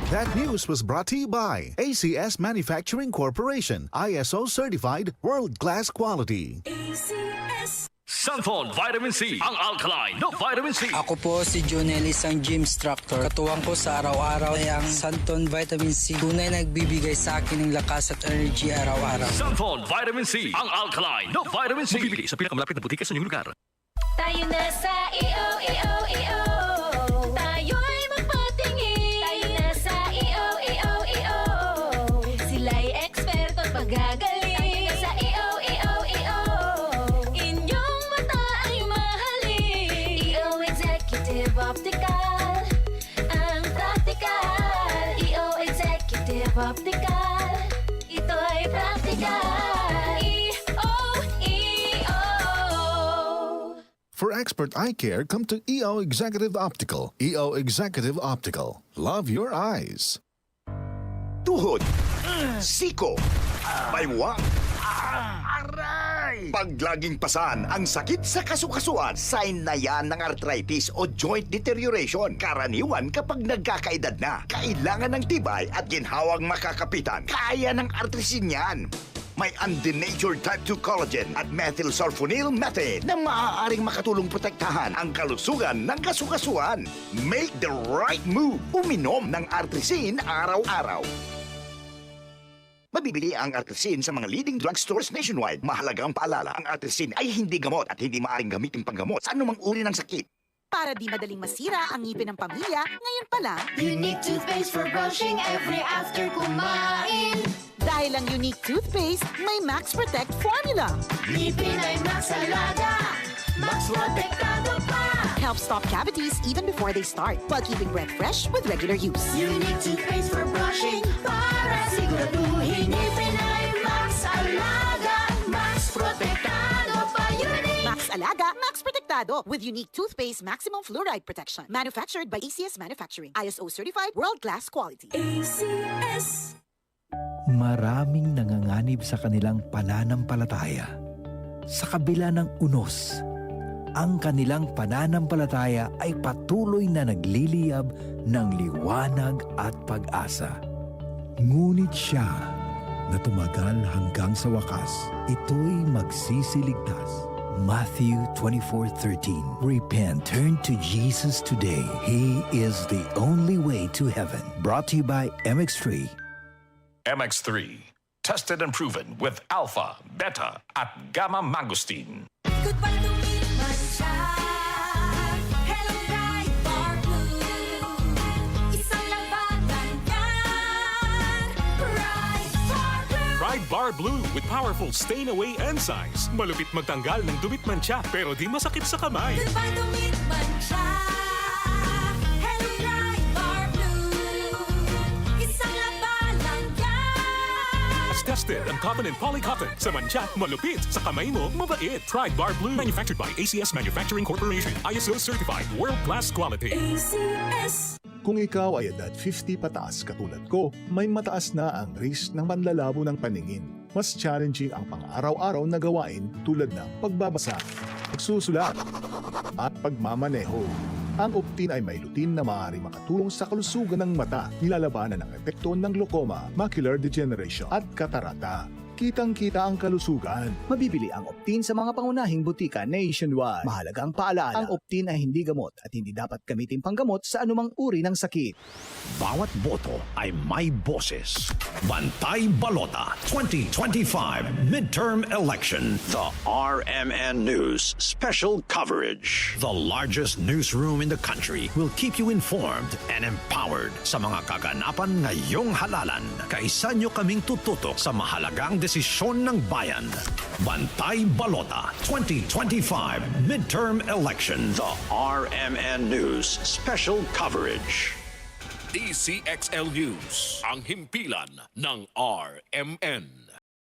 That news was brought to you by ACS Manufacturing Corporation, ISO certified world-class quality. Santon Vitamin C, ang alkaline na vitamin C. Ako po si Jonel, isang gym instructor. Katuwang ko sa araw-araw ay ang Santon Vitamin C. Tunay nagbibigay sa akin ng lakas at energy araw-araw. Santon Vitamin C, ang alkaline na vitamin C. Mabibili sa pinakamalapit na butika sa inyong lugar. Tayo na sa EO. Tayo'y magpatingin. Tayo na sa EO. Sila'y eksperto at pagagaling. Tayo na sa EO. Inyong mata ay mahalin. EO Executive Optical, ang practical. EO Executive Optical, ito ay practical. EO. For expert eye care, come to EO Executive Optical. EO Executive Optical. Love your eyes. Tuhod, siko, baywang, aray! Pag laging pasan ang sakit sa kasukasuan, sign na yan ng arthritis o joint deterioration. Karaniwan kapag nagkakaedad na, kailangan ng tibay at ginhawang makakapitan. Kaya ng artrisin yan. May undenatured type 2 collagen at methylsulfonyl methane na maaaring makatulong protektahan ang kalusugan ng kasukasuan. Make the right move. Uminom ng artrisin araw-araw. Mabibili ang artrisin sa mga leading drugstores nationwide. Mahalagang paalala, ang artrisin ay hindi gamot at hindi maaaring gamitin panggamot sa anumang uri ng sakit. Para di madaling masira ang ngipin ng pamilya, ngayon pa lang, Unique toothpaste for brushing every after kumain. dahil ang unique toothpaste, may Max Protect formula. Ngipin ay Max Alaga, Max Protektado pa. Helps stop cavities even before they start, while keeping breath fresh with regular use. Unique toothpaste for brushing para siguraduhin ngipin ay Max Alaga, Max Protektado pa. Unique. Max Alaga, Max Protectado with unique toothpaste maximum fluoride protection. Manufactured by ACS Manufacturing. ISO certified world-class quality. ACS. Maraming nanganganib sa kanilang pananampalataya. Sa kabila ng unos, ang kanilang pananampalataya ay patuloy na nagliliyab ng liwanag at pag-asa. Ngunit siya na tumagal hanggang sa wakas, ito'y magsisiligtas. Matthew 24:13. Repent, turn to Jesus today. He is the only way to heaven. Brought to you by MX3. MX3, tested and proven with alpha, beta, at gamma mangosteen. Goodbye to me, Mancha. Hello, bright bar blue. Isang labanan yan. Bright bar blue. Pride Bar Blue with powerful stain-away enzymes. Malupit magtanggal ng dumit mancha pero di masakit sa kamay. Goodbye to me, Mancha. Hello, bright bar blue. Isang labanan yan. As tested ang cotton and polycotton. Sa mancha, malupit. Sa kamay mo, mabait. Pride Bar Blue. Manufactured by ACS Manufacturing Corporation. ISO certified world-class quality. ACS. Kung ikaw ay edad 50 pataas katulad ko, may mataas na ang risk ng panlalabo ng paningin. Mas challenging ang pang-araw-araw na gawain tulad ng pagbabasa, pagsusulat, at pagmamaneho. Ang Optin ay may lutin na maaari makatulong sa kalusugan ng mata, nilalabanan ang epekto ng glaucoma, macular degeneration at katarata. Kitang-kita ang kalusugan. Mabibili ang Optin sa mga pangunahing butika nationwide. Mahalagang paalala, ang Optin ay hindi gamot at hindi dapat gamitin panggamot sa anumang uri ng sakit. Bawat boto ay may boses. Bantay Balota 2025 Midterm Election. The RMN News Special Coverage. The largest newsroom in the country will keep you informed and empowered sa mga kaganapan ngayong halalan. Kaisa nyo kaming tututok sa mahalagang desisyon ng bayan. Bantay Balota 2025 Midterm Election. The RMN News Special Coverage. DCXL News, ang himpilan ng RMN.